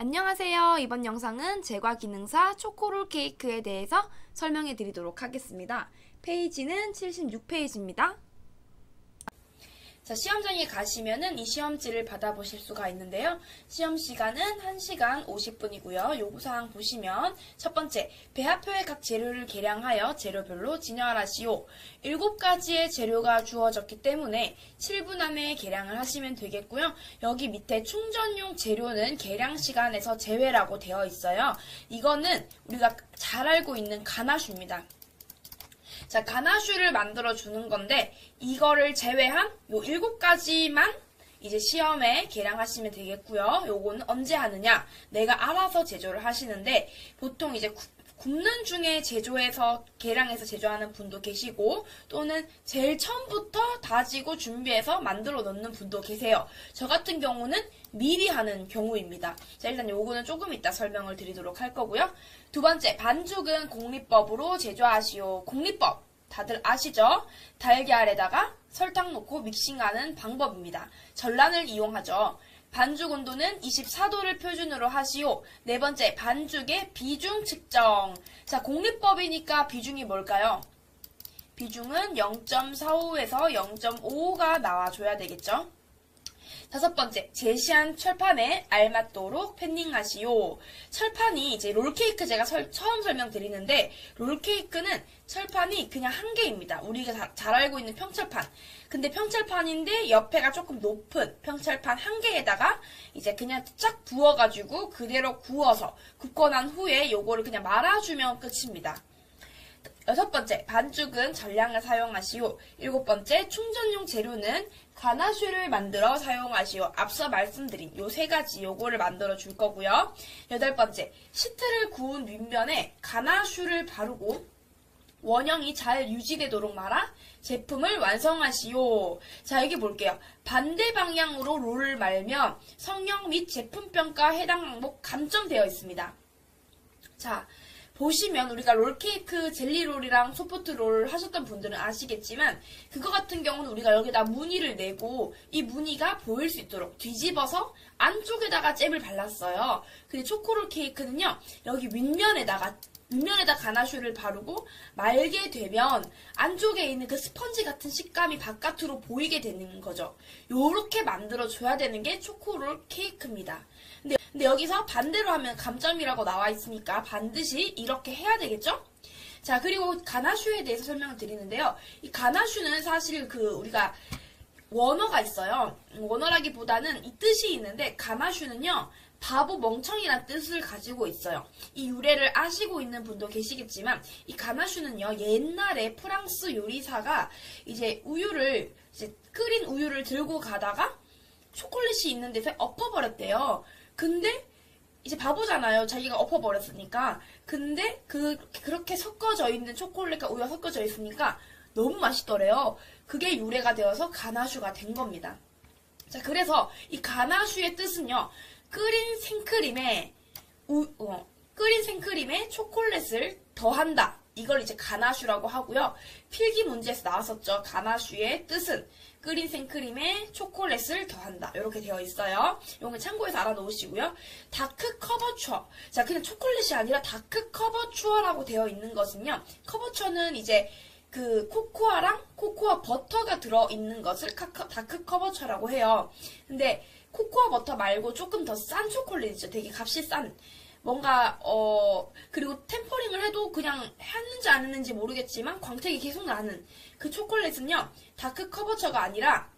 안녕하세요. 이번 영상은 제과 기능사 초코롤 케이크에 대해서 설명해 드리도록 하겠습니다. 페이지는 76페이지입니다. 자, 시험장에 가시면은 이 시험지를 받아보실 수가 있는데요. 시험 시간은 1시간 50분이고요. 요구사항 보시면 첫 번째, 배합표의 각 재료를 계량하여 재료별로 진열하시오. 7가지의 재료가 주어졌기 때문에 7분 안에 계량을 하시면 되겠고요. 여기 밑에 충전용 재료는 계량 시간에서 제외라고 되어 있어요. 이거는 우리가 잘 알고 있는 가나슈입니다. 자, 가나슈를 만들어 주는 건데 이거를 제외한 요 7가지만 이제 시험에 계량하시면 되겠고요. 요거는 언제 하느냐? 내가 알아서 제조를 하시는데 보통 이제 굽는 중에 제조해서 계량해서 제조하는 분도 계시고 또는 제일 처음부터 다지고 준비해서 만들어 놓는 분도 계세요. 저 같은 경우는 미리 하는 경우입니다. 자, 일단 요거는 조금 이따 설명을 드리도록 할 거고요. 두 번째, 반죽은 공리법으로 제조하시오. 공리법 다들 아시죠? 달걀에다가 설탕 넣고 믹싱하는 방법입니다. 전란을 이용하죠. 반죽 온도는 24도를 표준으로 하시오. 네 번째, 반죽의 비중 측정. 자, 공리법이니까 비중이 뭘까요? 비중은 0.45에서 0.55가 나와줘야 되겠죠? 다섯 번째, 제시한 철판에 알맞도록 팬닝하시오. 철판이 이제 롤케이크 제가 처음 설명드리는데 롤케이크는 철판이 그냥 한 개입니다. 우리가 잘 알고 있는 평철판. 근데 평철판인데 옆에가 조금 높은 평철판 한 개에다가 이제 그냥 쫙 부어가지고 그대로 구워서 굽고 난 후에 요거를 그냥 말아주면 끝입니다. 여섯 번째, 반죽은 전량을 사용하시오. 일곱 번째, 충전용 재료는 가나슈를 만들어 사용하시오. 앞서 말씀드린 요 3가지 요거를 만들어 줄 거고요. 여덟 번째, 시트를 구운 윗면에 가나슈를 바르고 원형이 잘 유지되도록 말아 제품을 완성하시오. 자, 여기 볼게요. 반대 방향으로 롤을 말면 성형 및 제품평가 해당 항목 감점되어 있습니다. 자, 보시면 우리가 롤케이크 젤리롤이랑 소프트롤 하셨던 분들은 아시겠지만 그거 같은 경우는 우리가 여기다 무늬를 내고 이 무늬가 보일 수 있도록 뒤집어서 안쪽에다가 잼을 발랐어요. 근데 초코롤 케이크는요, 여기 윗면에다 가나슈를 바르고 말게 되면 안쪽에 있는 그 스펀지 같은 식감이 바깥으로 보이게 되는 거죠. 요렇게 만들어줘야 되는 게 초코롤 케이크입니다. 근데 여기서 반대로 하면 감점이라고 나와 있으니까 반드시 이렇게 해야 되겠죠? 자, 그리고 가나슈에 대해서 설명을 드리는데요. 이 가나슈는 사실 우리가 원어가 있어요. 원어라기보다는 이 뜻이 있는데 가나슈는요, 바보 멍청이란 뜻을 가지고 있어요. 이 유래를 아시고 있는 분도 계시겠지만 이 가나슈는요, 옛날에 프랑스 요리사가 이제 끓인 우유를 들고 가다가 초콜릿이 있는 데서 엎어버렸대요. 근데 이제 바보잖아요. 자기가 엎어버렸으니까. 근데 그렇게 섞어져 있는 초콜릿과 우유가 섞어져 있으니까 너무 맛있더래요. 그게 유래가 되어서 가나슈가 된 겁니다. 자, 그래서 이 가나슈의 뜻은요, 끓인 생크림에 초콜릿을 더한다. 이걸 이제 가나슈라고 하고요. 필기 문제에서 나왔었죠. 가나슈의 뜻은 끓인 생크림에 초콜릿을 더한다. 이렇게 되어 있어요. 이건 참고해서 알아놓으시고요. 다크 커버추어. 자, 그냥 초콜릿이 아니라 다크 커버추어라고 되어 있는 것은요. 커버추어는 이제 코코아랑 코코아 버터가 들어있는 것을 다크 커버추어라고 해요. 근데 코코아 버터 말고 조금 더 싼 초콜릿이죠. 되게 값이 싼. 뭔가 그리고 템퍼링을 해도 그냥 했는지 안 했는지 모르겠지만 광택이 계속 나는 그 초콜릿은요, 다크 커버처가 아니라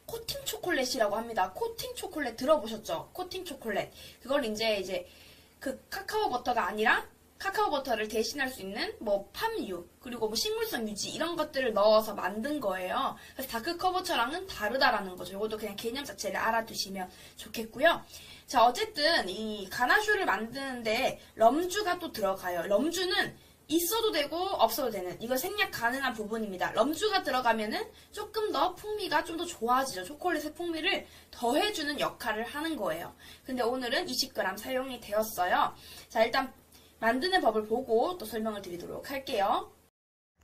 코팅 초콜릿이라고 합니다. 코팅 초콜릿 들어보셨죠? 코팅 초콜릿. 그걸 이제 그 카카오 버터가 아니라 카카오 버터를 대신할 수 있는 팜유, 그리고 식물성 유지 이런 것들을 넣어서 만든 거예요. 그래서 다크 커버처랑은 다르다라는 거죠. 이것도 그냥 개념 자체를 알아두시면 좋겠고요. 자, 어쨌든 이 가나슈를 만드는데 럼주가 또 들어가요. 럼주는 있어도 되고 없어도 되는, 이거 생략 가능한 부분입니다. 럼주가 들어가면은 조금 더 풍미가 좀 더 좋아지죠. 초콜릿의 풍미를 더해주는 역할을 하는 거예요. 근데 오늘은 20g 사용이 되었어요. 자, 일단 만드는 법을 보고 또 설명을 드리도록 할게요.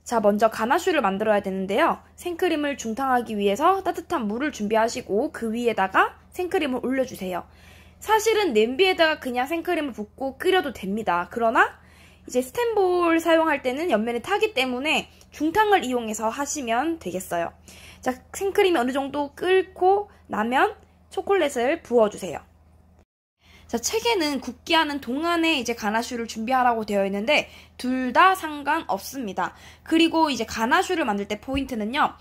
자, 먼저 가나슈를 만들어야 되는데요. 생크림을 중탕하기 위해서 따뜻한 물을 준비하시고 그 위에다가 생크림을 올려주세요. 사실은 냄비에다가 그냥 생크림을 붓고 끓여도 됩니다. 그러나 이제 스텐볼 사용할 때는 옆면이 타기 때문에 중탕을 이용해서 하시면 되겠어요. 자, 생크림이 어느 정도 끓고 나면 초콜릿을 부어주세요. 자, 책에는 굽게 하는 동안에 이제 가나슈를 준비하라고 되어 있는데 둘 다 상관없습니다. 그리고 이제 가나슈를 만들 때 포인트는요.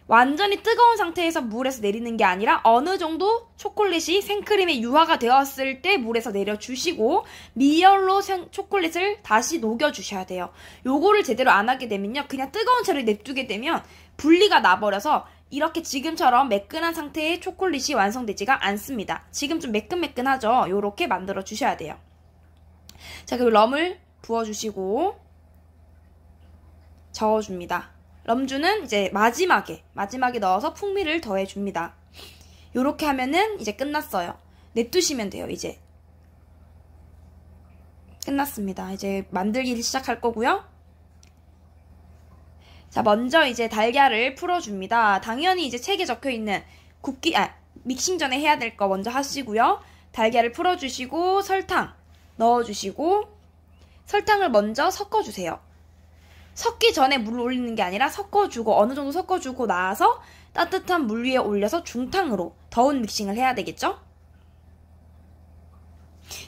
완전히 뜨거운 상태에서 물에서 내리는 게 아니라 어느 정도 초콜릿이 생크림에 유화가 되었을 때 물에서 내려주시고 미열로 초콜릿을 다시 녹여주셔야 돼요. 요거를 제대로 안 하게 되면요. 그냥 뜨거운 채로 냅두게 되면 분리가 나버려서 이렇게 지금처럼 매끈한 상태의 초콜릿이 완성되지가 않습니다. 지금 좀 매끈매끈하죠? 요렇게 만들어 주셔야 돼요. 자, 그리고 럼을 부어주시고 저어줍니다. 럼주는 이제 마지막에 넣어서 풍미를 더해줍니다. 요렇게 하면은 이제 끝났어요. 냅두시면 돼요, 이제. 끝났습니다. 이제 만들기 시작할 거고요. 자, 먼저 이제 달걀을 풀어줍니다. 당연히 이제 책에 적혀있는 믹싱 전에 해야 될 거 먼저 하시고요. 달걀을 풀어주시고 설탕 넣어주시고 설탕을 먼저 섞어주세요. 섞기 전에 물을 올리는 게 아니라 섞어주고 어느 정도 섞어주고 나서 따뜻한 물 위에 올려서 중탕으로 더운 믹싱을 해야 되겠죠?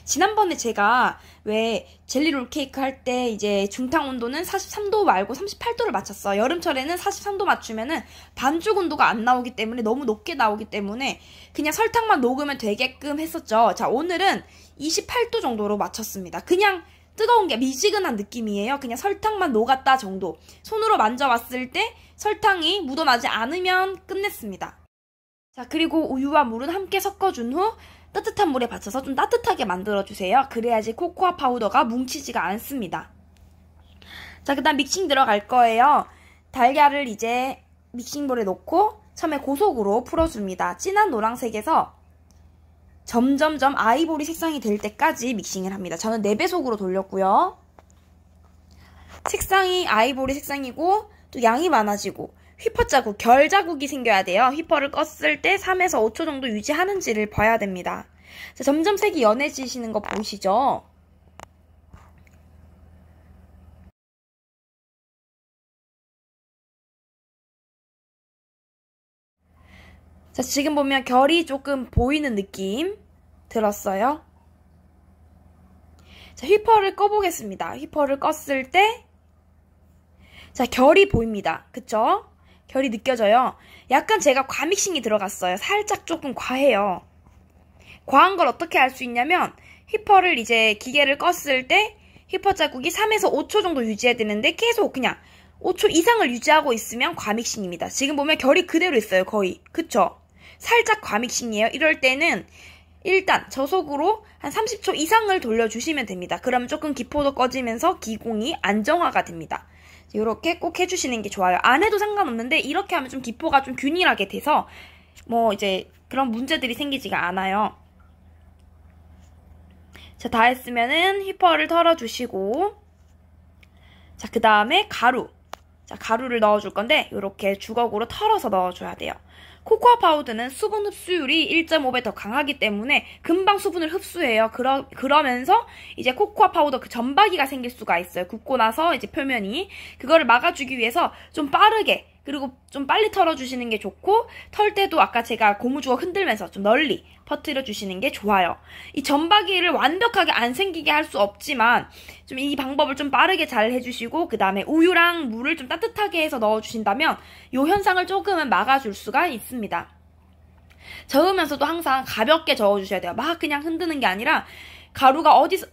지난번에 제가 왜 젤리롤 케이크 할 때 이제 중탕 온도는 43도 말고 38도를 맞췄어요. 여름철에는 43도 맞추면은 반죽 온도가 안 나오기 때문에 너무 높게 나오기 때문에 그냥 설탕만 녹으면 되게끔 했었죠. 자, 오늘은 28도 정도로 맞췄습니다. 그냥 뜨거운 게 미지근한 느낌이에요. 그냥 설탕만 녹았다 정도. 손으로 만져봤을 때 설탕이 묻어나지 않으면 끝냈습니다. 자, 그리고 우유와 물은 함께 섞어준 후 따뜻한 물에 받쳐서 좀 따뜻하게 만들어주세요. 그래야지 코코아 파우더가 뭉치지가 않습니다. 자, 그 다음 믹싱 들어갈 거예요. 달걀을 이제 믹싱볼에 넣고 처음에 고속으로 풀어줍니다. 진한 노란색에서 점점점 아이보리 색상이 될 때까지 믹싱을 합니다. 저는 4배속으로 돌렸고요. 색상이 아이보리 색상이고 또 양이 많아지고 휘퍼 자국, 결 자국이 생겨야 돼요. 휘퍼를 껐을 때 3에서 5초 정도 유지하는지를 봐야 됩니다. 자, 점점 색이 연해지시는 거 보이시죠? 자, 지금 보면 결이 조금 보이는 느낌 들었어요? 자, 휘퍼를 꺼보겠습니다. 휘퍼를 껐을 때 자, 결이 보입니다. 그쵸? 결이 느껴져요. 약간 제가 과믹싱이 들어갔어요. 살짝 조금 과해요. 과한 걸 어떻게 알 수 있냐면 휘퍼를 이제 기계를 껐을 때 휘퍼 자국이 3에서 5초 정도 유지해야 되는데 계속 그냥 5초 이상을 유지하고 있으면 과믹싱입니다. 지금 보면 결이 그대로 있어요. 거의. 그쵸? 살짝 과믹싱이에요. 이럴 때는 일단 저속으로 한 30초 이상을 돌려주시면 됩니다. 그러면 조금 기포도 꺼지면서 기공이 안정화가 됩니다. 이렇게 꼭 해주시는 게 좋아요. 안 해도 상관없는데 이렇게 하면 좀 기포가 좀 균일하게 돼서 뭐 이제 그런 문제들이 생기지가 않아요. 자, 다 했으면은 휘퍼를 털어주시고 자, 그 다음에 가루. 자, 가루를 넣어줄 건데 이렇게 주걱으로 털어서 넣어줘야 돼요. 코코아 파우더는 수분 흡수율이 1.5배 더 강하기 때문에 금방 수분을 흡수해요. 그러면서 이제 코코아 파우더 그 점박이가 생길 수가 있어요. 굽고 나서 이제 표면이. 그거를 막아주기 위해서 좀 빠르게 그리고 좀 빨리 털어주시는 게 좋고 털 때도 아까 제가 고무주걱 흔들면서 좀 널리 퍼뜨려 주시는 게 좋아요. 이 점박이를 완벽하게 안 생기게 할 수 없지만 좀 이 방법을 좀 빠르게 잘 해주시고 그 다음에 우유랑 물을 좀 따뜻하게 해서 넣어주신다면 이 현상을 조금은 막아줄 수가 있습니다. 저으면서도 항상 가볍게 저어주셔야 돼요. 막 그냥 흔드는 게 아니라 가루가 어디서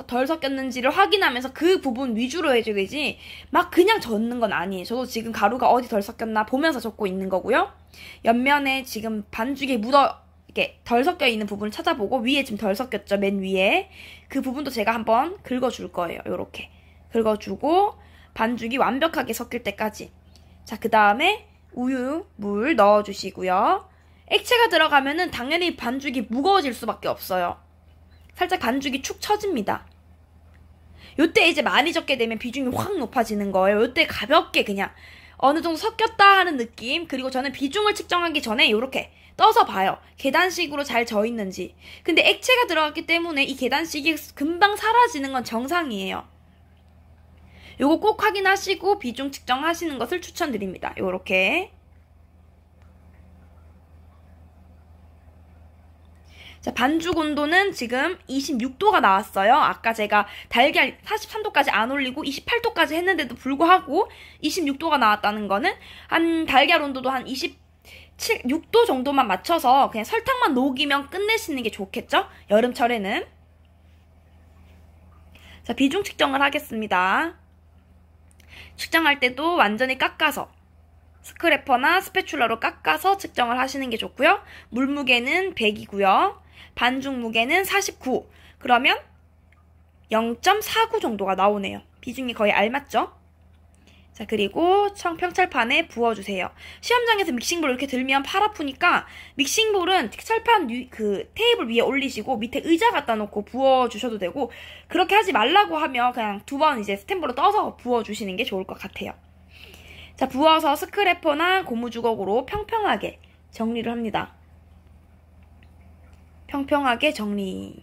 덜 섞였는지를 확인하면서 그 부분 위주로 해줘야 되지 막 그냥 젓는 건 아니에요. 저도 지금 가루가 어디 덜 섞였나 보면서 젓고 있는 거고요. 옆면에 지금 반죽이 이렇게 덜 섞여 있는 부분을 찾아보고 위에 지금 덜 섞였죠. 맨 위에 그 부분도 제가 한번 긁어줄 거예요. 요렇게 긁어주고 반죽이 완벽하게 섞일 때까지. 자, 그 다음에 우유, 물 넣어주시고요. 액체가 들어가면은 당연히 반죽이 무거워질 수밖에 없어요. 살짝 반죽이 축 처집니다. 요때 이제 많이 젓게 되면 비중이 확 높아지는 거예요. 요때 가볍게 그냥 어느 정도 섞였다 하는 느낌. 그리고 저는 비중을 측정하기 전에 요렇게 떠서 봐요. 계단식으로 잘 져 있는지. 근데 액체가 들어갔기 때문에 이 계단식이 금방 사라지는 건 정상이에요. 요거 꼭 확인하시고 비중 측정하시는 것을 추천드립니다. 요렇게. 자, 반죽 온도는 지금 26도가 나왔어요. 아까 제가 달걀 43도까지 안 올리고 28도까지 했는데도 불구하고 26도가 나왔다는 거는 한 달걀 온도도 한 6도 정도만 맞춰서 그냥 설탕만 녹이면 끝내시는 게 좋겠죠? 여름철에는. 자, 비중 측정을 하겠습니다. 측정할 때도 완전히 깎아서 스크래퍼나 스패츌러로 깎아서 측정을 하시는 게 좋고요. 물무게는 100이고요. 반죽 무게는 49. 그러면 0.49 정도가 나오네요. 비중이 거의 알맞죠? 자, 그리고 평철판에 부어주세요. 시험장에서 믹싱볼 이렇게 들면 팔 아프니까 믹싱볼은 철판 테이블 위에 올리시고 밑에 의자 갖다 놓고 부어주셔도 되고, 그렇게 하지 말라고 하면 그냥 2번 이제 스탠볼로 떠서 부어주시는 게 좋을 것 같아요. 자, 부어서 스크래퍼나 고무주걱으로 평평하게 정리를 합니다. 평평하게 정리.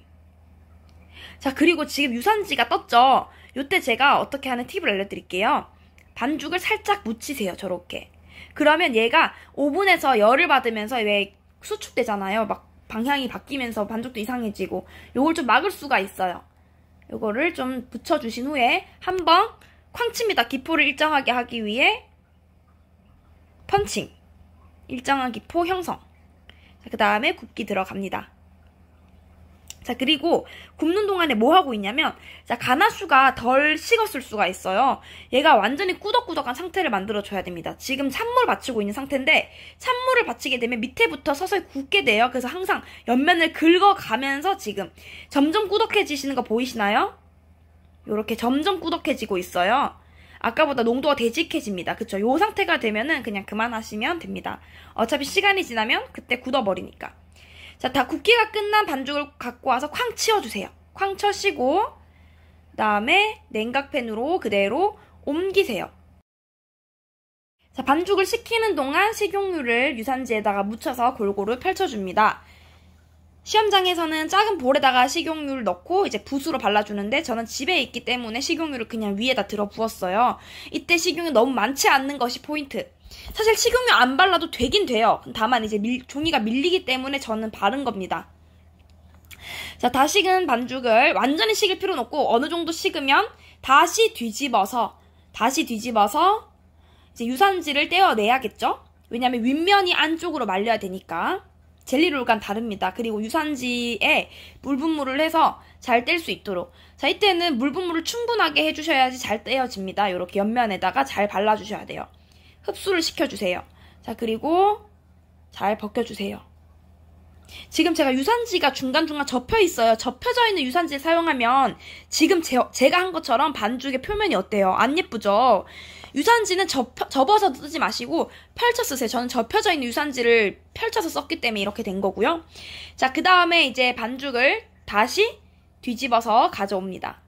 자, 그리고 지금 유산지가 떴죠? 요때 제가 어떻게 하는 팁을 알려드릴게요. 반죽을 살짝 묻히세요. 저렇게. 그러면 얘가 오븐에서 열을 받으면서 왜 수축되잖아요. 막 방향이 바뀌면서 반죽도 이상해지고, 요걸 좀 막을 수가 있어요. 요거를 좀 붙여주신 후에 한번 쾅 칩니다. 기포를 일정하게 하기 위해 펀칭. 일정한 기포 형성. 그 다음에 굽기 들어갑니다. 자, 그리고 굽는 동안에 뭐 하고 있냐면, 자, 가나슈가 덜 식었을 수가 있어요. 얘가 완전히 꾸덕꾸덕한 상태를 만들어줘야 됩니다. 지금 찬물 받치고 있는 상태인데, 찬물을 받치게 되면 밑에부터 서서히 굳게 돼요. 그래서 항상 옆면을 긁어가면서 지금 점점 꾸덕해지시는 거 보이시나요? 요렇게 점점 꾸덕해지고 있어요. 아까보다 농도가 되직해집니다. 그쵸? 요 상태가 되면은 그냥 그만하시면 됩니다. 어차피 시간이 지나면 그때 굳어버리니까. 자, 다 굽기가 끝난 반죽을 갖고 와서 쾅 치워주세요. 쾅 쳐시고, 그 다음에 냉각팬으로 그대로 옮기세요. 자, 반죽을 식히는 동안 식용유를 유산지에다가 묻혀서 골고루 펼쳐줍니다. 시험장에서는 작은 볼에다가 식용유를 넣고 이제 붓으로 발라주는데, 저는 집에 있기 때문에 식용유를 그냥 위에다 들어 부었어요. 이때 식용유 너무 많지 않는 것이 포인트. 사실 식용유 안 발라도 되긴 돼요. 다만 이제 종이가 밀리기 때문에 저는 바른 겁니다. 자, 다 식은 반죽을 완전히 식일 필요는 없고, 어느 정도 식으면 다시 뒤집어서 이제 유산지를 떼어내야겠죠? 왜냐면 윗면이 안쪽으로 말려야 되니까. 젤리롤과는 다릅니다. 그리고 유산지에 물분무를 해서 잘 뗄 수 있도록. 자, 이때는 물분무를 충분하게 해주셔야지 잘 떼어집니다. 이렇게 옆면에다가 잘 발라주셔야 돼요. 흡수를 시켜주세요. 자, 그리고 잘 벗겨주세요. 지금 제가 유산지가 중간중간 접혀있어요. 접혀져 있는 유산지를 사용하면 지금 제가 한 것처럼 반죽의 표면이 어때요? 안 예쁘죠? 유산지는 접어서 쓰지 마시고 펼쳐 쓰세요. 저는 접혀져 있는 유산지를 펼쳐서 썼기 때문에 이렇게 된 거고요. 자, 그 다음에 이제 반죽을 다시 뒤집어서 가져옵니다.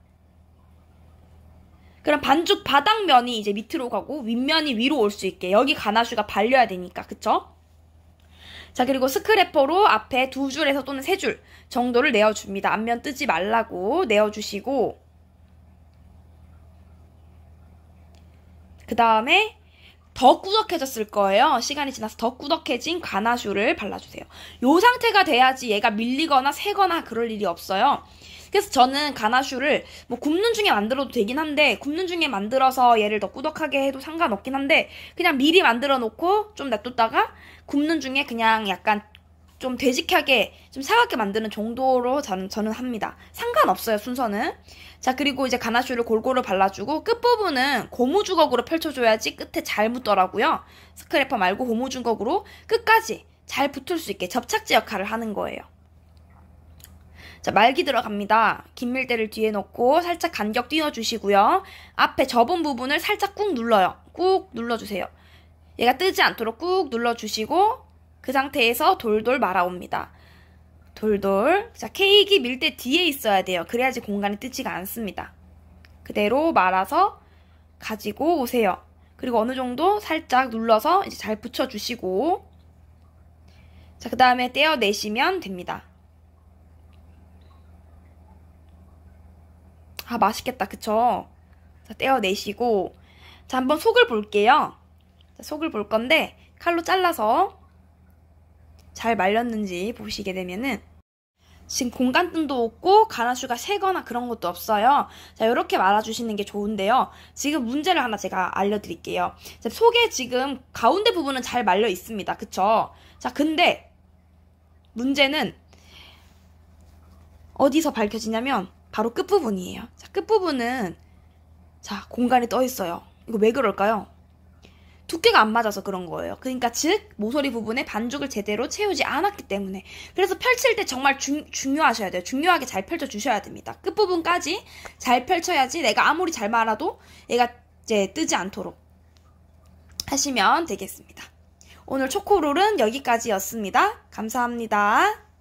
그럼 반죽 바닥면이 이제 밑으로 가고 윗면이 위로 올 수 있게, 여기 가나슈가 발려야 되니까, 그쵸? 자, 그리고 스크래퍼로 앞에 2줄에서 또는 3줄 정도를 내어줍니다. 앞면 뜨지 말라고 내어주시고, 그 다음에 더 꾸덕해졌을 거예요. 시간이 지나서 더 꾸덕해진 가나슈를 발라주세요. 요 상태가 돼야지 얘가 밀리거나 새거나 그럴 일이 없어요. 그래서 저는 가나슈를 뭐 굽는 중에 만들어도 되긴 한데, 굽는 중에 만들어서 얘를 더 꾸덕하게 해도 상관없긴 한데, 그냥 미리 만들어 놓고 좀 놔뒀다가 굽는 중에 그냥 약간 좀 되직하게, 좀 사갑게 만드는 정도로 저는 합니다. 상관없어요, 순서는. 자, 그리고 이제 가나슈를 골고루 발라주고, 끝부분은 고무주걱으로 펼쳐줘야지 끝에 잘 묻더라고요. 스크래퍼 말고 고무주걱으로 끝까지 잘 붙을 수 있게 접착제 역할을 하는 거예요. 자, 말기 들어갑니다. 긴밀대를 뒤에 놓고 살짝 간격 띄워주시고요. 앞에 접은 부분을 살짝 꾹 눌러요. 꾹 눌러주세요. 얘가 뜨지 않도록 꾹 눌러주시고 그 상태에서 돌돌 말아옵니다. 돌돌. 자, 케이크 밀대 뒤에 있어야 돼요. 그래야지 공간이 뜨지가 않습니다. 그대로 말아서 가지고 오세요. 그리고 어느 정도 살짝 눌러서 이제 잘 붙여주시고, 자, 그 다음에 떼어내시면 됩니다. 아, 맛있겠다. 그쵸? 자, 떼어내시고, 자, 한번 속을 볼게요. 자, 속을 볼 건데, 칼로 잘라서 잘 말렸는지 보시게 되면은, 지금 공간등도 없고, 가나슈가 새거나 그런 것도 없어요. 자, 이렇게 말아주시는 게 좋은데요. 지금 문제를 하나 제가 알려드릴게요. 자, 속에 지금 가운데 부분은 잘 말려 있습니다. 그쵸? 자, 근데, 문제는, 어디서 밝혀지냐면, 바로 끝부분이에요. 자, 끝부분은 자, 공간이 떠 있어요. 이거 왜 그럴까요? 두께가 안 맞아서 그런 거예요. 그러니까 즉 모서리 부분에 반죽을 제대로 채우지 않았기 때문에. 그래서 펼칠 때 정말 중요하셔야 돼요. 중요하게 잘 펼쳐주셔야 됩니다. 끝부분까지 잘 펼쳐야지 내가 아무리 잘 말아도 얘가 이제 뜨지 않도록 하시면 되겠습니다. 오늘 초코롤은 여기까지였습니다. 감사합니다.